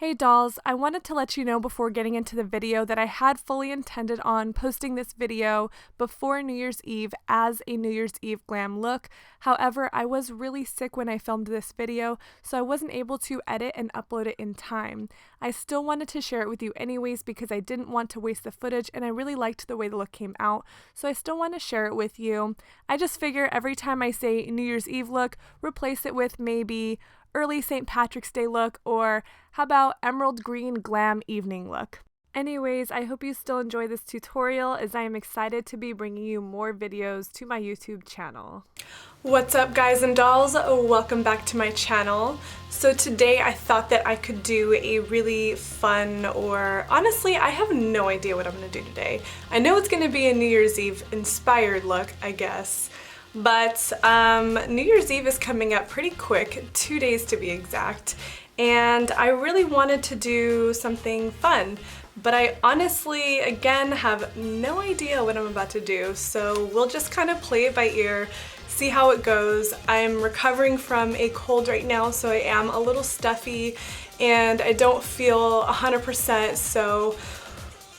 Hey dolls, I wanted to let you know before getting into the video that I had fully intended on posting this video before New Year's Eve as a New Year's Eve glam look. However, I was really sick when I filmed this video, so I wasn't able to edit and upload it in time. I still wanted to share it with you anyways because I didn't want to waste the footage and I really liked the way the look came out, so I still want to share it with you. I just figure every time I say New Year's Eve look, replace it with maybe early St. Patrick's Day look, or how about Emerald Green Glam evening look. Anyways, I hope you still enjoy this tutorial as I am excited to be bringing you more videos to my YouTube channel. What's up guys and dolls? Welcome back to my channel. So today I thought that I could do a really fun, or honestly I have no idea what I'm going to do today. I know it's going to be a New Year's Eve inspired look, I guess. But New Year's Eve is coming up pretty quick, 2 days to be exact, and I really wanted to do something fun, but I honestly, again, have no idea what I'm about to do, so we'll just kind of play it by ear, see how it goes. I'm recovering from a cold right now, so I am a little stuffy, and I don't feel 100%, so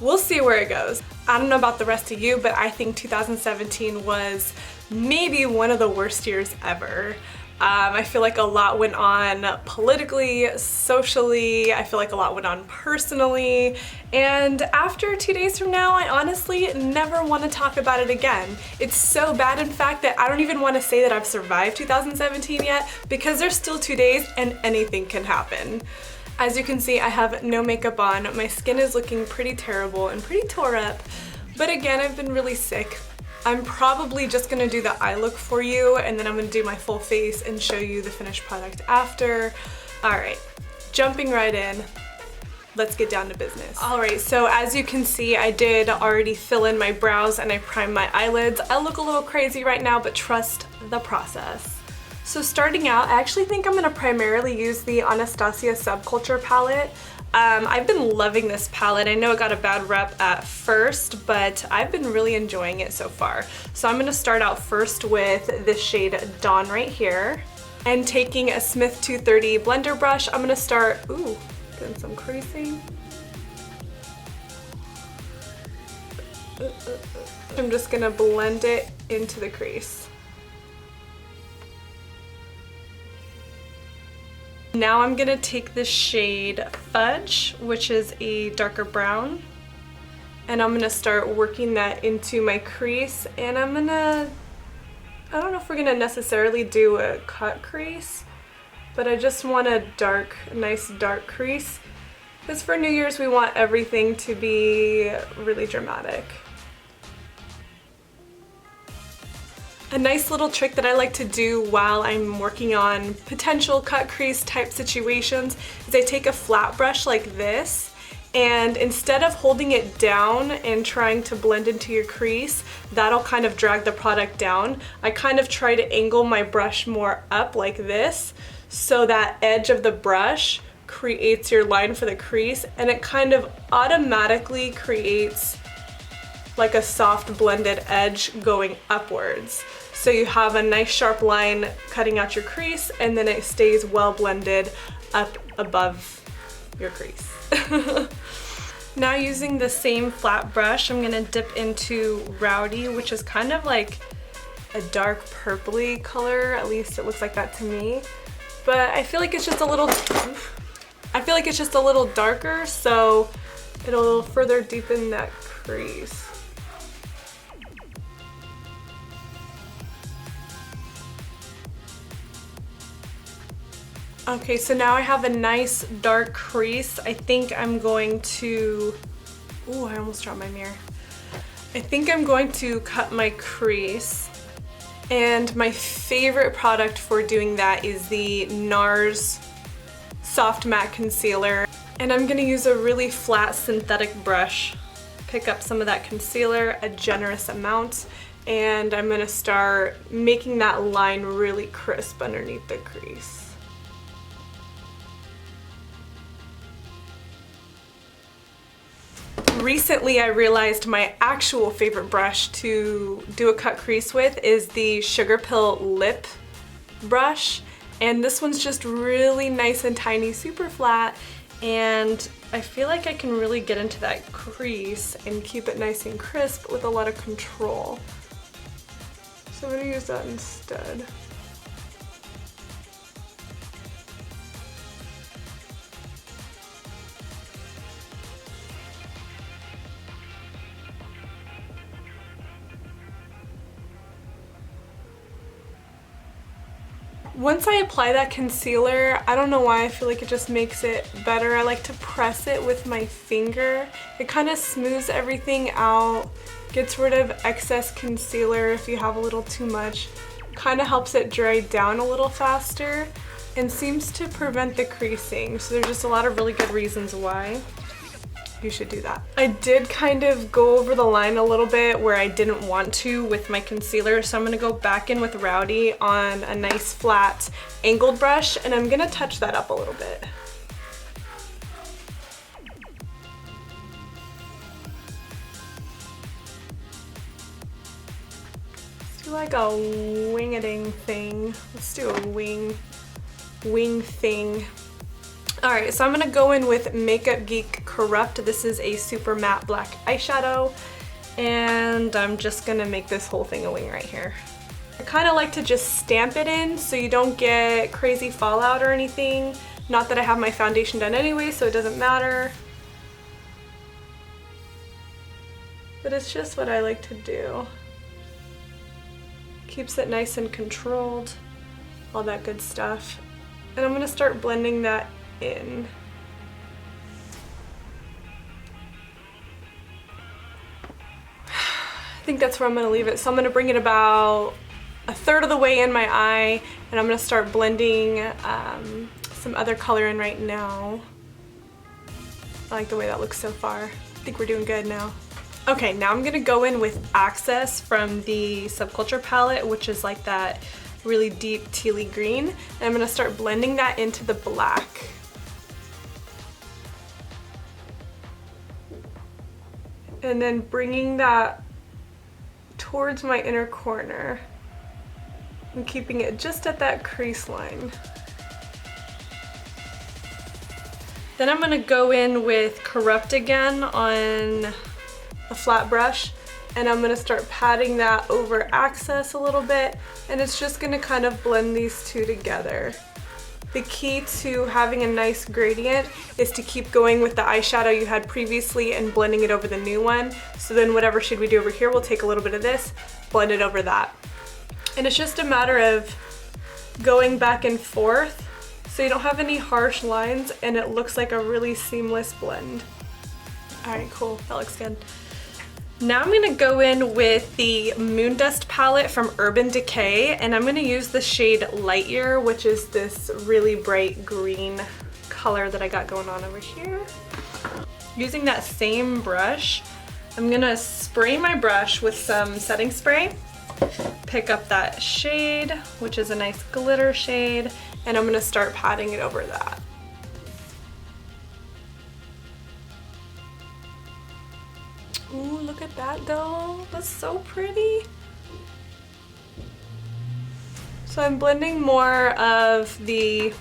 we'll see where it goes. I don't know about the rest of you, but I think 2017 was maybe one of the worst years ever. I feel like a lot went on politically, socially, I feel like a lot went on personally, and after 2 days from now, I honestly never want to talk about it again. It's so bad, in fact, that I don't even want to say that I've survived 2017 yet, because there's still 2 days and anything can happen. As you can see, I have no makeup on. My skin is looking pretty terrible and pretty tore up, but again, I've been really sick. I'm probably just gonna do the eye look for you, and then I'm gonna do my full face and show you the finished product after. All right, jumping right in. Let's get down to business. All right, so as you can see, I did already fill in my brows and I primed my eyelids. I look a little crazy right now, but trust the process. So starting out, I actually think I'm gonna primarily use the Anastasia Subculture palette. I've been loving this palette. I know it got a bad rep at first, but I've been really enjoying it so far. So I'm gonna start out first with this shade Dawn right here. And taking a Smith 230 blender brush, I'm gonna start, getting some creasing. I'm just gonna blend it into the crease. Now I'm gonna take this shade Fudge, which is a darker brown, and I'm gonna start working that into my crease, and I don't know if we're gonna necessarily do a cut crease, but I just want a nice dark crease, because for New Year's we want everything to be really dramatic. A nice little trick that I like to do while I'm working on potential cut crease type situations is I take a flat brush like this, and instead of holding it down and trying to blend into your crease, that'll kind of drag the product down. I kind of try to angle my brush more up like this, so that edge of the brush creates your line for the crease, and it kind of automatically creates like a soft blended edge going upwards. So you have a nice sharp line cutting out your crease, and then it stays well blended up above your crease. Now using the same flat brush, I'm gonna dip into Rowdy, which is kind of like a dark purpley color, at least it looks like that to me. But I feel like it's just a little, darker, so it'll further deepen that crease. Okay, so now I have a nice dark crease. I think I'm going to, I almost dropped my mirror. I think I'm going to cut my crease. And my favorite product for doing that is the NARS Soft Matte Concealer. And I'm gonna use a really flat synthetic brush, pick up some of that concealer, a generous amount, and I'm gonna start making that line really crisp underneath the crease. Recently I realized my actual favorite brush to do a cut crease with is the Sugar Pill Lip brush, and this one's just really nice and tiny, super flat, And I feel like I can really get into that crease and keep it nice and crisp with a lot of control. So I'm gonna use that instead. Once I apply that concealer, I don't know why, I feel like it just makes it better. I like to press it with my finger. It kind of smooths everything out, gets rid of excess concealer if you have a little too much, kind of helps it dry down a little faster, and seems to prevent the creasing. So there's just a lot of really good reasons why you should do that. I did kind of go over the line a little bit where I didn't want to with my concealer, so I'm gonna go back in with Rowdy on a nice flat angled brush, and I'm gonna touch that up a little bit. Let's do like a wing-a-ding thing. Let's do a wing thing. Alright, so I'm going to go in with Makeup Geek Corrupt. This is a super matte black eyeshadow, and I'm just going to make this whole thing a wing right here. I kind of like to just stamp it in so you don't get crazy fallout or anything. Not that I have my foundation done anyway, so it doesn't matter. But it's just what I like to do. Keeps it nice and controlled, all that good stuff. And I'm going to start blending that in. I think that's where I'm gonna leave it. So I'm gonna bring it about a third of the way in my eye, and I'm gonna start blending some other color in right now. I like the way that looks so far. I think we're doing good now. Okay, now I'm gonna go in with Access from the Subculture palette, which is like that really deep tealy green. And I'm gonna start blending that into the black. And then bringing that towards my inner corner and keeping it just at that crease line. Then I'm gonna go in with Corrupt again on a flat brush, and I'm gonna start patting that over Access a little bit, and it's just gonna kind of blend these two together. The key to having a nice gradient is to keep going with the eyeshadow you had previously and blending it over the new one. So then whatever shade we do over here, we'll take a little bit of this, blend it over that. And it's just a matter of going back and forth so you don't have any harsh lines and it looks like a really seamless blend. All right, cool, that looks good. Now I'm gonna go in with the Moondust palette from Urban Decay, and I'm gonna use the shade Lightyear, which is this really bright green color that I got going on over here. Using that same brush, I'm gonna spray my brush with some setting spray, pick up that shade, which is a nice glitter shade, and I'm gonna start patting it over that. Ooh, look at that though. That's so pretty. So I'm blending more of the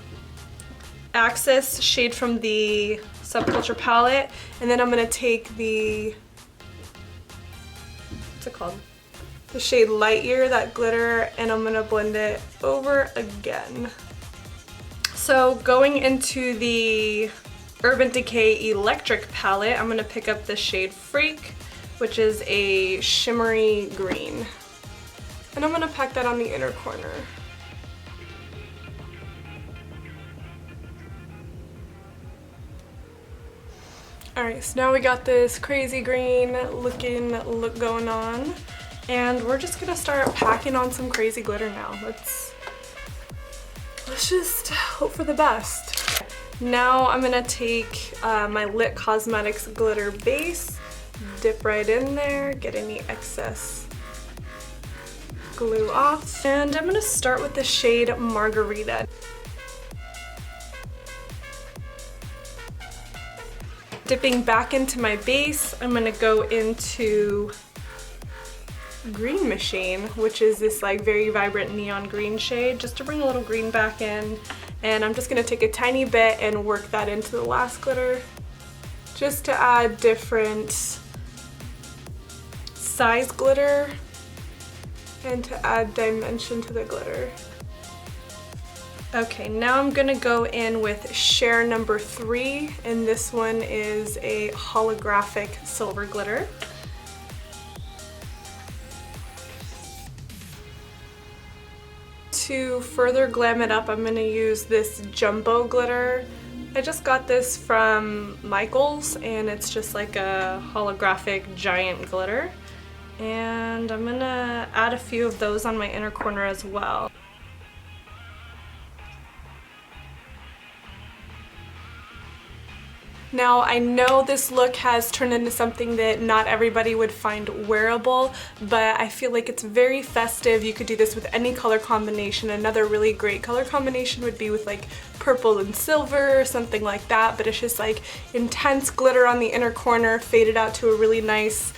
Access shade from the Subculture palette, and then I'm gonna take the, what's it called? The shade Lightyear, that glitter, and I'm gonna blend it over again. So going into the Urban Decay Electric palette, I'm gonna pick up the shade Freak, which is a shimmery green. And I'm gonna pack that on the inner corner. Alright, so now we got this crazy green looking look going on, and we're just gonna start packing on some crazy glitter now. Let's just hope for the best. Now I'm gonna take my Nyx Cosmetics glitter base, dip right in there, get any excess glue off, and I'm gonna start with the shade Margarita. Dipping back into my base, I'm gonna go into Green Machine, which is this like very vibrant neon green shade, just to bring a little green back in. And I'm just gonna take a tiny bit and work that into the last glitter just to add different size glitter and to add dimension to the glitter. Okay, now I'm gonna go in with share number 3, and this one is a holographic silver glitter. To further glam it up, I'm gonna use this jumbo glitter. I just got this from Michael's, and it's just like a holographic giant glitter. And I'm gonna add a few of those on my inner corner as well. Now, I know this look has turned into something that not everybody would find wearable, but I feel like it's very festive. You could do this with any color combination. Another really great color combination would be with like purple and silver or something like that, but it's just like intense glitter on the inner corner, faded out to a really nice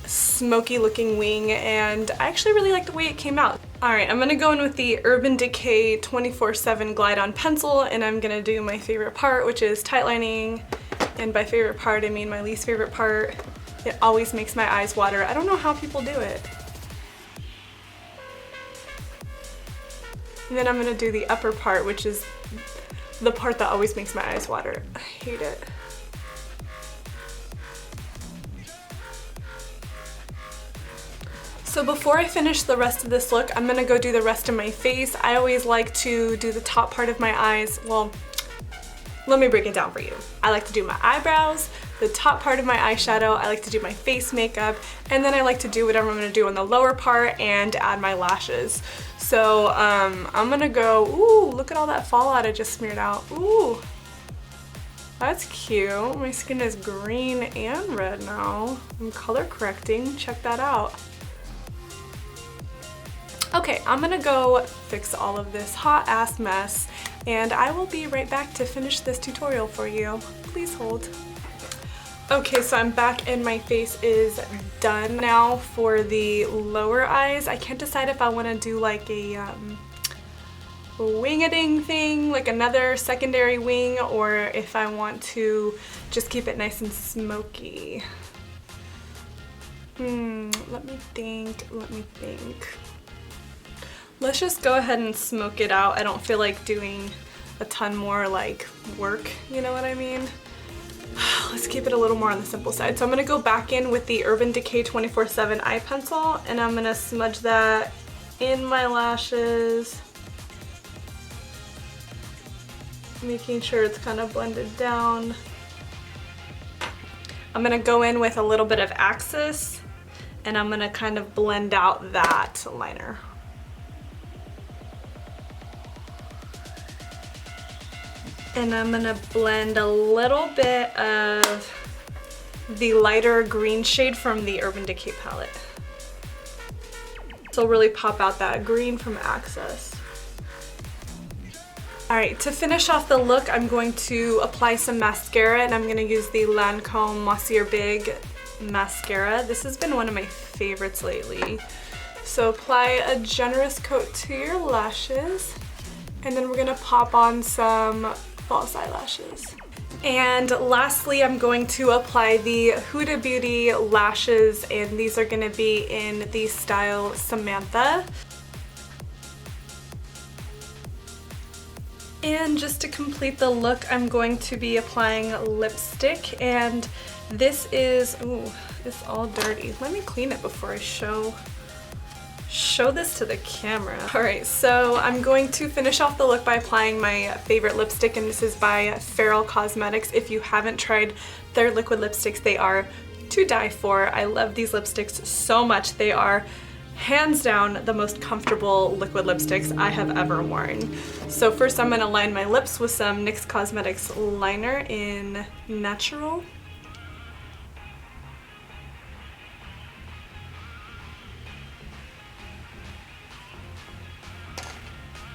smoky looking wing, and I actually really like the way it came out. Alright, I'm gonna go in with the Urban Decay 24/7 Glide On Pencil, and I'm gonna do my favorite part, which is tight lining. And by favorite part, I mean my least favorite part. It always makes my eyes water. I don't know how people do it. And then I'm gonna do the upper part, which is the part that always makes my eyes water. I hate it. So before I finish the rest of this look, I'm gonna go do the rest of my face. I always like to do the top part of my eyes. Well, let me break it down for you. I like to do my eyebrows, the top part of my eyeshadow, I like to do my face makeup, and then I like to do whatever I'm gonna do on the lower part and add my lashes. So I'm gonna go, ooh, look at all that fallout I just smeared out. Ooh, that's cute. My skin is green and red now. I'm color correcting, check that out. Okay, I'm gonna go fix all of this hot ass mess, and I will be right back to finish this tutorial for you. Please hold. Okay, so I'm back and my face is done. Now for the lower eyes, I can't decide if I want to do like a wing-a-ding thing, like another secondary wing, or if I want to just keep it nice and smoky. Let me think. Let's just go ahead and smoke it out. I don't feel like doing a ton more like work, you know what I mean? Let's keep it a little more on the simple side. So I'm gonna go back in with the Urban Decay 24/7 eye pencil, and I'm gonna smudge that in my lashes, making sure it's kind of blended down. I'm gonna go in with a little bit of Axis, and I'm gonna kind of blend out that liner. And I'm gonna blend a little bit of the lighter green shade from the Urban Decay palette. So really pop out that green from Access. Alright, to finish off the look, I'm going to apply some mascara, and I'm gonna use the Lancome Mossier Big mascara. This has been one of my favorites lately. So apply a generous coat to your lashes, and then we're gonna pop on some false eyelashes. And lastly, I'm going to apply the Huda Beauty lashes, and these are gonna be in the style Samantha. And just to complete the look, I'm going to be applying lipstick, and this is, ooh, it's all dirty. Let me clean it before I show this to the camera. Alright, so I'm going to finish off the look by applying my favorite lipstick, and this is by Feral Cosmetics. If you haven't tried their liquid lipsticks, they are to die for. I love these lipsticks so much. They are hands down the most comfortable liquid lipsticks I have ever worn. So first I'm going to line my lips with some NYX Cosmetics liner in Natural.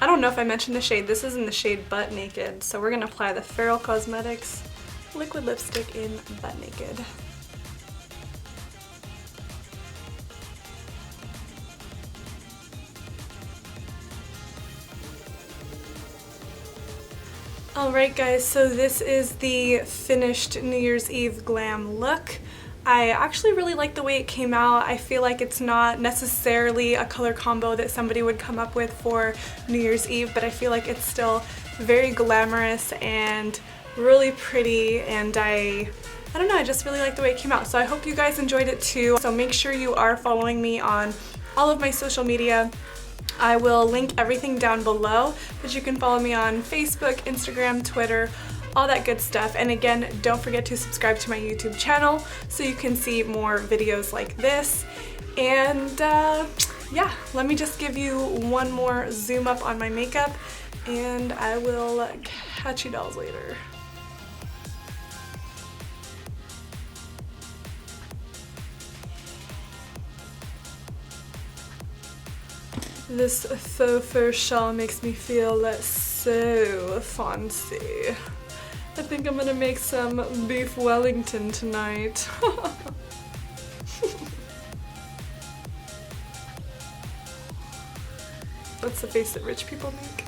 I don't know if I mentioned the shade. This is in the shade Butt Naked. So we're going to apply the Feral Cosmetics liquid lipstick in Butt Naked. Alright guys, so this is the finished New Year's Eve glam look. I actually really like the way it came out. I feel like it's not necessarily a color combo that somebody would come up with for New Year's Eve, but I feel like it's still very glamorous and really pretty, and I don't know, I just really like the way it came out. So I hope you guys enjoyed it too. So make sure you are following me on all of my social media. I will link everything down below, but you can follow me on Facebook, Instagram, Twitter, all that good stuff. And again, don't forget to subscribe to my YouTube channel so you can see more videos like this. And yeah, let me just give you one more zoom up on my makeup, and I will catch you dolls later. This faux fur shawl makes me feel so fancy. I think I'm gonna make some beef Wellington tonight. That's the face that rich people make.